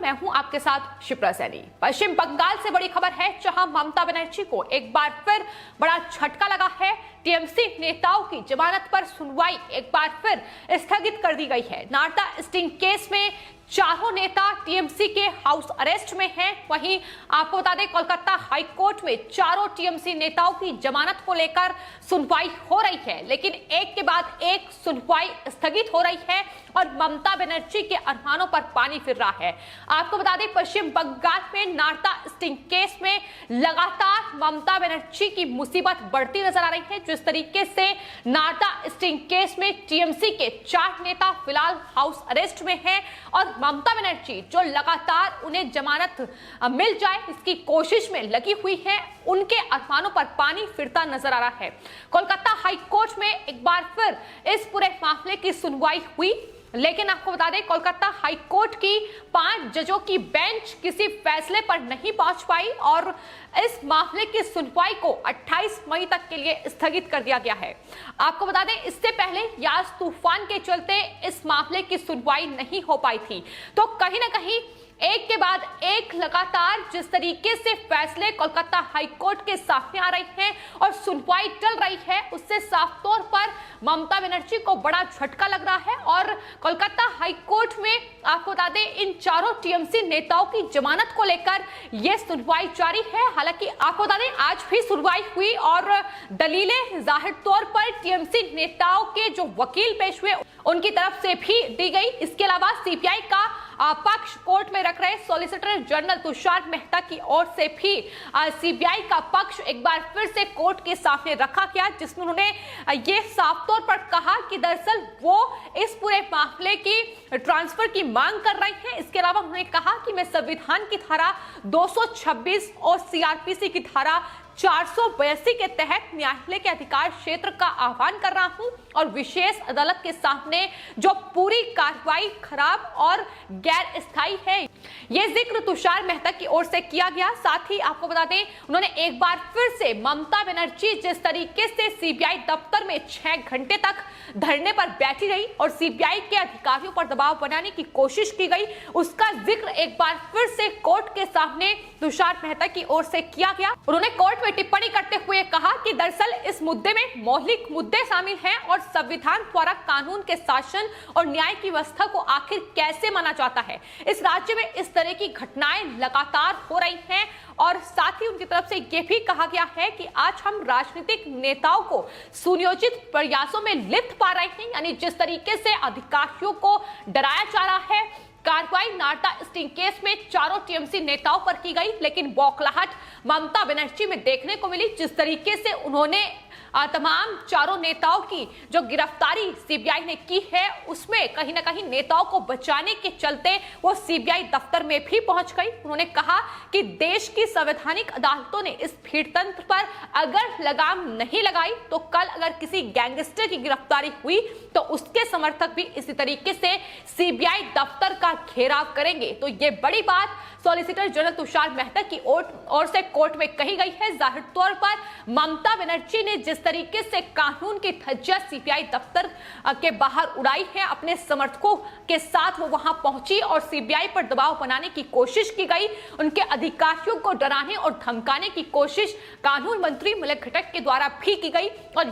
मैं हूं आपके साथ शिप्रा सैनी। पश्चिम बंगाल से बड़ी खबर है, जहां ममता बनर्जी को एक बार फिर बड़ा झटका लगा है। टीएमसी नेताओं की जमानत पर सुनवाई एक बार फिर स्थगित कर दी गई है। नारदा स्टिंग केस में चारों नेता टीएमसी के हाउस अरेस्ट में हैं। वहीं आपको बता दें, कोलकाता हाई कोर्ट में चारों टीएमसी नेताओं की जमानत को लेकर सुनवाई हो रही है, लेकिन एक के बाद एक सुनवाई स्थगित हो रही है और ममता बनर्जी के अरमानों पर पानी फिर रहा है। आपको बता दें, पश्चिम बंगाल में नारदा स्टिंग केस में लगातार ममता बनर्जी की मुसीबत बढ़ती नजर आ रही है। जिस तरीके से नारदा स्टिंग केस में टीएमसी के 4 नेता फिलहाल हाउस अरेस्ट में हैं और ममता बनर्जी जो लगातार उन्हें जमानत मिल जाए इसकी कोशिश में लगी हुई है, उनके अरमानों पर पानी फिरता नजर आ रहा है। कोलकाता हाई कोर्ट में एक बार फिर इस पूरे मामले की सुनवाई हुई, लेकिन आपको बता दें, कोलकाता हाई कोर्ट की 5 जजों की बेंच किसी फैसले पर नहीं पहुंच पाई और इस मामले की सुनवाई को 28 मई तक के लिए स्थगित कर दिया गया है। आपको बता दें, इससे पहले यास तूफान के चलते इस मामले की सुनवाई नहीं हो पाई थी। तो कहीं ना कहीं एक के बाद एक लगातार जिस तरीके से फैसले कोलकाता हाई कोर्ट के सामने आ रहे हैं और सुनवाई चल रही है, उससे साफ तौर पर ममता बनर्जी को बड़ा झटका लग रहा है। और कोलकाता हाई कोर्ट में आपको बता दें, इन चारों टीएमसी नेताओं की जमानत को लेकर यह सुनवाई जारी है। हालांकि आपको बता दें, आज भी सुनवाई हुई और दलीलें जाहिर तौर पर टीएमसी नेताओं के जो वकील पेश हुए उनकी तरफ से भी दी गई। इसके अलावा सीबीआई का पक्ष कोर्ट में रख रहे सॉलिसिटर जनरल तुषार मेहता की ओर से भी सीबीआई का पक्ष एक बार फिर से कोर्ट के सामने रखा गया, जिसमें उन्होंने ये साफ तौर पर कहा कि दरअसल वो इस पूरे मामले की ट्रांसफर की मांग कर रही हैं। इसके अलावा उन्होंने कहा कि मैं संविधान की धारा 226 और सीआरपीसी की धारा 482 के तहत न्यायालय के अधिकार क्षेत्र का आह्वान कर रहा हूं और विशेष अदालत के सामने जो पूरी कार्रवाई खराब और गैर स्थायी है, यह जिक्र तुषार मेहता की ओर से किया गया। साथ ही आपको बता दें, उन्होंने एक बार फिर से ममता बनर्जी जिस तरीके से सीबीआई दफ्तर में 6 घंटे तक धरने पर बैठी रही और सीबीआई के अधिकारियों पर दबाव बनाने की कोशिश की गई, उसका जिक्र एक बार फिर से कोर्ट के सामने तुषार मेहता की ओर से किया गया। उन्होंने कोर्ट में टिप्पणी करते हुए कहा कि दरअसल इस मुद्दे में मौलिक मुद्दे शामिल हैं और संविधान द्वारा कानून के शासन और न्याय की व्यवस्था को आखिर कैसे माना जाता है। इस राज्य में इस तरह की घटनाएं लगातार हो रही हैं और साथ ही उनकी तरफ से यह भी कहा गया है कि आज हम राजनीतिक नेताओं को सुनियोजित प्रयासों में लिप्त पा रहे हैं, यानी जिस तरीके से अधिकारियों को डराया जा रहा है। कार्रवाई नारदा स्टिंग केस में चारों टीएमसी नेताओं पर की गई, लेकिन बौखलाहट ममता बनर्जी में देखने को मिली। जिस तरीके से उन्होंने तमाम चारों नेताओं की जो गिरफ्तारी सीबीआई ने की है, उसमें कहीं ना कहीं नेताओं को बचाने के चलते वो सीबीआई दफ्तर में भी पहुंच गई। उन्होंने कहा कि देश की संवैधानिक अदालतों ने इस भीड़तंत्र पर अगर लगाम नहीं लगाई तो कल अगर किसी गैंगस्टर की गिरफ्तारी हुई तो उसके समर्थक भी इसी तरीके से सीबीआई दफ्तर का घेराव करेंगे। तो ये बड़ी बात सॉलिसिटर जनरल तुषार मेहता की ओर से कोर्ट में कही गई है। जाहिर तौर पर ममता बनर्जी ने जिस तरीके से कानून की धज्जियां सीबीआई दफ्तर के बाहर उड़ाई है, अपने समर्थकों के साथ वो वहां पहुंची और सीबीआई पर दबाव बनाने की कोशिश की गई, उनके अधिकारियों को डराने और धमकाने की कोशिश कानून मंत्री मलक घटक के द्वारा भी की गई। और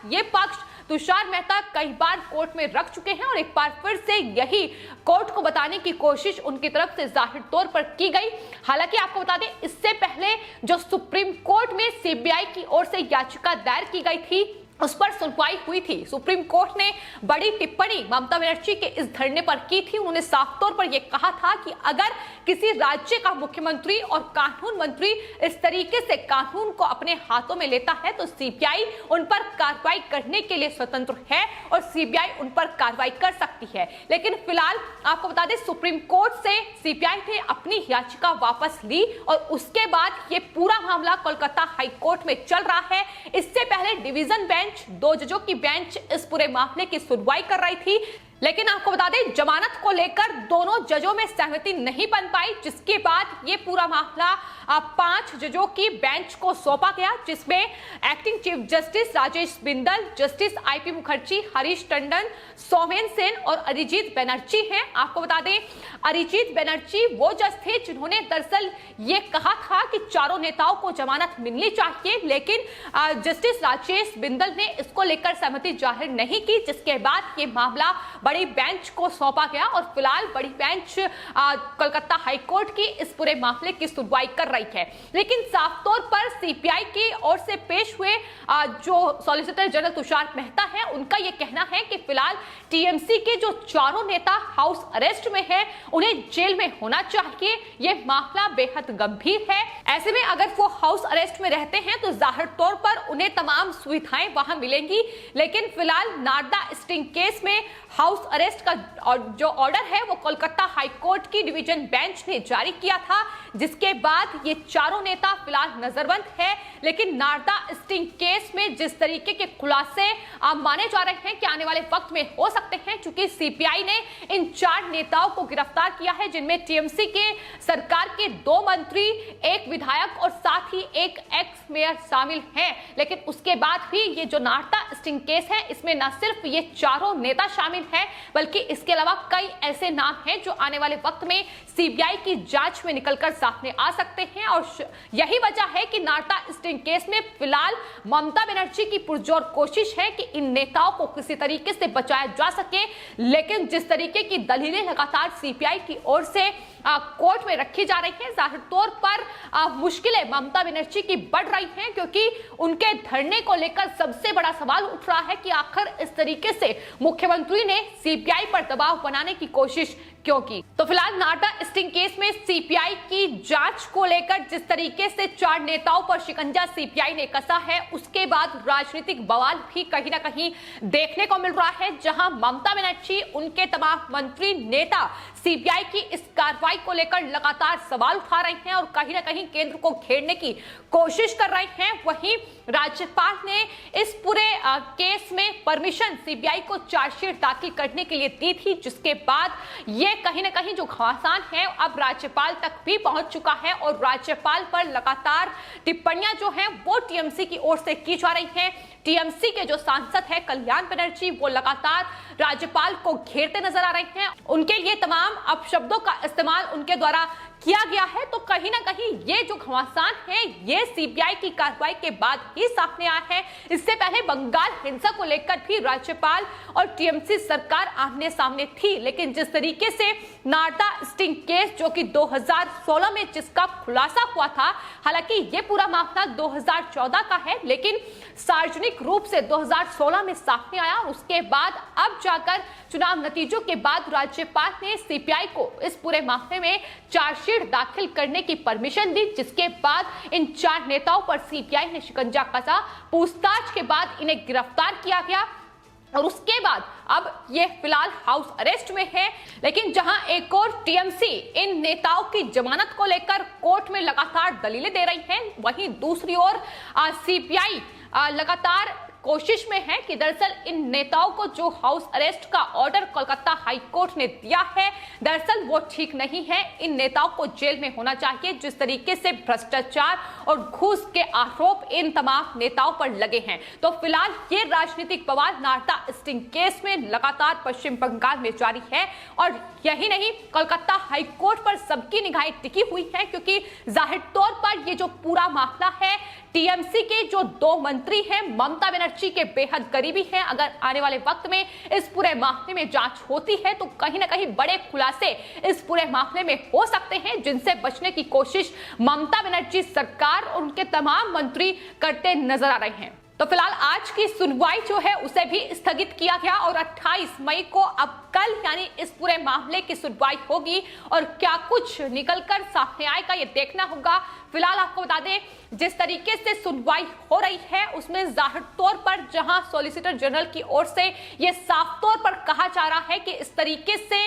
ये पक्ष तुषार मेहता कई बार कोर्ट में रख चुके हैं और एक बार फिर से यही कोर्ट को बताने की कोशिश उनकी तरफ से जाहिर तौर पर की गई। हालांकि आपको बता दें, इससे पहले जो सुप्रीम कोर्ट में सीबीआई की ओर से याचिका दायर की गई थी, उस पर सुनवाई हुई थी। सुप्रीम कोर्ट ने बड़ी टिप्पणी ममता बनर्जी के इस धरने पर की थी। उन्होंने साफ तौर पर यह कहा था कि अगर किसी राज्य का मुख्यमंत्री और कानून मंत्री इस तरीके से कानून को अपने हाथों में लेता है तो सीबीआई उन पर कार्रवाई करने के लिए स्वतंत्र है और सीबीआई उन पर कार्रवाई कर सकती है। लेकिन फिलहाल आपको बता दें, सुप्रीम कोर्ट से सीबीआई ने अपनी याचिका वापस ली और उसके बाद ये पूरा मामला कोलकाता हाई कोर्ट में चल रहा है। इससे पहले डिवीजन बेंच, 2 जजों की बेंच इस पूरे मामले की सुनवाई कर रही थी, लेकिन आपको बता दें जमानत को लेकर दोनों जजों में सहमति नहीं बन पाई, जिसके बाद ये पूरा मामला 5 जजों की बेंच को सौंपा गया, जिसमें acting chief justice Rajesh Bindal, justice IP Mukherjee, Harish Tandon, Soumen Sen और अरिजीत बनर्जी हैं। आपको बता दें अरिजीत बनर्जी वो जज थे जिन्होंने दरअसल ये कहा था कि चारों नेताओं को जमानत मिलनी चाहिए, लेकिन जस्टिस राजेश बिंदल ने इसको लेकर सहमति जाहिर नहीं की, जिसके बाद ये मामला बड़ी बेंच को सौंपा गया और फिलहाल बड़ी बेंच कोलकाता हाईकोर्ट की इस पूरे मामले की सुनवाई कर रही है। लेकिन साफ तौर पर सीपीआई की ओर से पेश हुए जो सॉलिसिटर जनरल तुषार मेहता है, उनका यह कहना है कि फिलहाल टीएमसी के जो चारों नेता हाउस अरेस्ट में हैं, उन्हें जेल में होना चाहिए। यह मामला बेहद गंभीर है। ऐसे में अगर वो हाउस अरेस्ट में रहते हैं तो जाहिर तौर पर उन्हें तमाम सुविधाएं वहां मिलेंगी, लेकिन फिलहाल नारदा स्टिंग केस में हाउस अरेस्ट का जो ऑर्डर है वो कोलकाता हाईकोर्ट की डिवीजन बेंच ने जारी किया था, जिसके बाद ये चारों नेता फिलहाल नजरबंद है। लेकिन नारदा स्टिंग केस में जिस तरीके के खुलासे माने जा रहे हैं कि आने वाले वक्त में हो सकते हैं, चूंकि सीपीआई ने इन 4 नेताओं को गिरफ्तार किया है, जिनमें टीएमसी के सरकार के 2 मंत्री, 1 विधायक और साथ ही एक एक्स मेयर शामिल हैं। लेकिन उसके बाद भी ये जो नारदा स्टिंग केस है, इसमें न सिर्फ ये चारों नेता शामिल है, बल्कि इसके अलावा कई ऐसे नाम हैं जो आने वाले वक्त में सीबीआई की जांच में निकलकर सामने आ सकते हैं। और यही वजह है कि नारदा स्टिंग केस में फिलहाल ममता बनर्जी की पुरजोर कोशिश है कि इन नेताओं को किसी तरीके से बचाया जा सके। लेकिन जिस तरीके की दलीलें लगातार सीपीआई की ओर से कोर्ट में रखी जा रही है, जाहिर तौर पर मुश्किलें ममता बनर्जी की बढ़ रही हैं, क्योंकि उनके धरने को लेकर सबसे बड़ा सवाल उठ रहा है कि आखिर इस तरीके से मुख्यमंत्री ने सीपीआई पर दबाव बनाने की कोशिश क्यों की। तो फिलहाल नारदा स्टिंग केस में सीपीआई की जांच को लेकर जिस तरीके से 4 नेताओं पर शिकंजा सीपीआई ने कसा है, उसके बाद राजनीतिक बवाल भी कहीं ना कहीं देखने को मिल रहा है, जहां ममता बनर्जी, उनके तमाम मंत्री, नेता सीबीआई की इस कार्रवाई को लेकर लगातार सवाल उठा रहे हैं और कहीं ना कहीं केंद्र को घेरने की कोशिश कर रहे हैं। वहीं राज्यपाल ने इस पूरे केस में परमिशन सीबीआई को चार्जशीट दाखिल करने के लिए दी थी, जिसके बाद ये कहीं ना कहीं जो घमासान है अब राज्यपाल तक भी पहुंच चुका है और राज्यपाल पर लगातार टिप्पणियां जो हैं वो टीएमसी की ओर से की जा रही हैं। टीएमसी के जो सांसद है कल्याण बनर्जी, वो लगातार राज्यपाल को घेरते नजर आ रहे हैं। उनके लिए तमाम अपशब्दों का इस्तेमाल उनके द्वारा किया गया है। तो कहीं ना कहीं ये जो घमासान है ये सीबीआई की कार्रवाई के बाद ही सामने आया है। इससे पहले बंगाल हिंसा को लेकर भी राज्यपाल और टीएमसी सरकार आमने सामने थी, लेकिन जिस तरीके से नारदा स्टिंग केस जो कि 2016 में जिसका खुलासा हुआ था, हालांकि ये पूरा मामला 2014 का है, लेकिन सार्वजनिक रूप से 2016 में सामने आया। उसके बाद अब जाकर चुनाव नतीजों के बाद राज्यपाल ने सीपीआई को इस पूरे मामले में चार्जशीट दाखिल करने की परमिशन दी, जिसके बाद इन 4 नेताओं पर सीपीआई ने शिकंजा कसा। पूछताछ के बाद इन्हें गिरफ्तार किया गया और उसके बाद अब ये फिलहाल हाउस अरेस्ट में है। लेकिन जहां एक और टीएमसी इन नेताओं की जमानत को लेकर कोर्ट में लगातार दलीलें दे रही है, वहीं दूसरी ओर सीपीआई लगातार कोशिश में है कि दरअसल इन नेताओं को जो हाउस अरेस्ट का ऑर्डर कोलकाता हाई कोर्ट ने दिया है, दरअसल वो ठीक नहीं है। इन नेताओं को जेल में होना चाहिए। जिस तरीके से भ्रष्टाचार और घूस के आरोप इन तमाम नेताओं पर लगे हैं, तो फिलहाल ये राजनीतिक बवाल नारदा स्टिंग केस में लगातार पश्चिम बंगाल में जारी है। और यही नहीं, कोलकाता हाई कोर्ट पर सबकी निगाहें टिकी हुई है, क्योंकि जाहिर तौर पर ये जो पूरा मामला है टीएमसी के जो 2 मंत्री हैं ममता बनर्जी के बेहद करीबी हैं। अगर आने वाले वक्त में इस पूरे मामले में जांच होती है तो कहीं ना कहीं बड़े खुलासे इस पूरे मामले में हो सकते हैं, जिनसे बचने की कोशिश ममता बनर्जी सरकार और उनके तमाम मंत्री करते नजर आ रहे हैं। तो फिलहाल आज की सुनवाई जो है उसे भी स्थगित किया गया और 28 मई को अब कल यानी इस पूरे मामले की सुनवाई होगी और क्या कुछ निकलकर सामने आएगा ये देखना होगा। फिलहाल आपको बता दें जिस तरीके से सुनवाई हो रही है उसमें जाहिर तौर पर जहां सॉलिसिटर जनरल की ओर से ये साफ तौर पर कहा जा रहा है कि इस तरीके से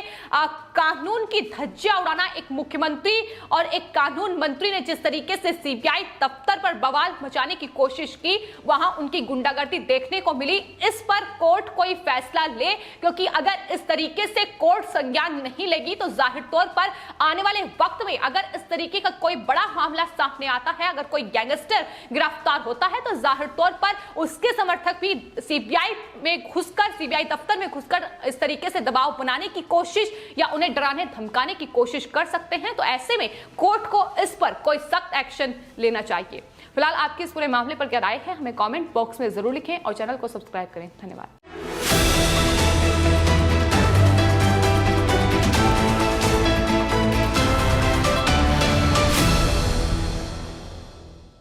कानून की धज्जियां उड़ाना एक मुख्यमंत्री और एक कानून मंत्री ने जिस तरीके से सीबीआई दफ्तर पर बवाल मचाने की कोशिश की, वहां उनकी गुंडागर्दी देखने को मिली, इस पर कोर्ट कोई फैसला ले, क्योंकि अगर इस तरीके से कोर्ट संज्ञान नहीं लेगी तो जाहिर तौर पर आने वाले वक्त में अगर इस तरीके का कोई बड़ा मामला सामने आता है, अगर कोई गैंगस्टर गिरफ्तार होता है तो जाहिर तौर पर उसके समर्थक भी सीबीआई में घुसकर, सीबीआई दफ्तर में घुसकर इस तरीके से दबाव बनाने की कोशिश या उन्हें डराने धमकाने की कोशिश कर सकते हैं। तो ऐसे में कोर्ट को इस पर कोई सख्त एक्शन लेना चाहिए। फिलहाल आपकी इस पूरे मामले पर क्या राय है, हमें कमेंट बॉक्स में जरूर लिखें और चैनल को सब्सक्राइब करें। धन्यवाद।